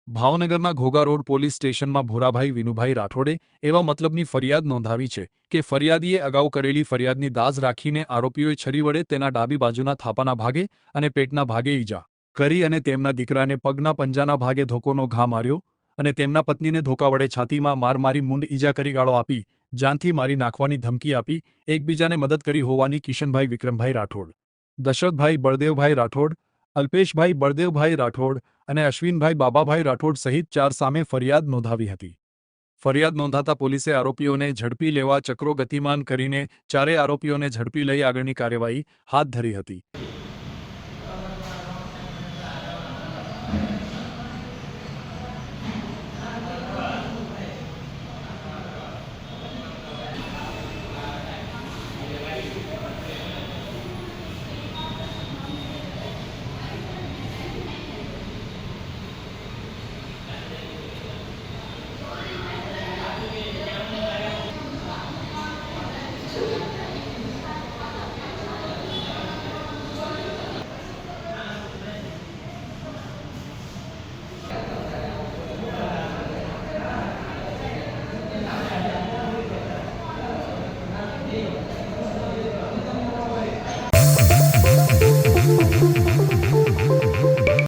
ભાવનગરના Ghogha road police સ્ટેશનમાં ભોરાભાઈ વિનુભાઈ રાઠોડે એવા મતલબની ફરિયાદ નોંધાવી છે કે ફરિયાદીએ અગાઉ કરેલી ફરિયાદની દાઝ રાખીને આરોપીઓએ છરી વડે તેના ડાબી બાજુના થાપાના ભાગે અને પેટના ભાગે ઈજા કરી અને તેમના દીકરાને પગના પંજાના ભાગે ધોકોનો ઘા માર્યો અને તેમના પત્નીને ધોકા વડે છાતીમાં માર મારી મૂંઢ ઈજા કરી ગાળો આપી જાનથી મારી નાખવાની ધમકી આપી એકબીજાને મદદ કરી હોવાની કિશનભાઈ વિક્રમભાઈ રાઠોડ, દશરથભાઈ બળદેવભાઈ રાઠોડ, અલ્પેશભાઈ બળદેવભાઈ રાઠોડ અને અશ્વિનભાઈ બાબાભાઈ રાઠોડ સહિત 4 સામે ફરિયાદ નોંધાવી હતી। ફરિયાદ નોંધાતા પોલીસે આરોપીઓને ઝડપી લેવા ચક્રો ગતિમાન કરીને ચારેય આરોપીઓને ઝડપી લઈ આગળની કાર્યવાહી હાથ ધરી હતી।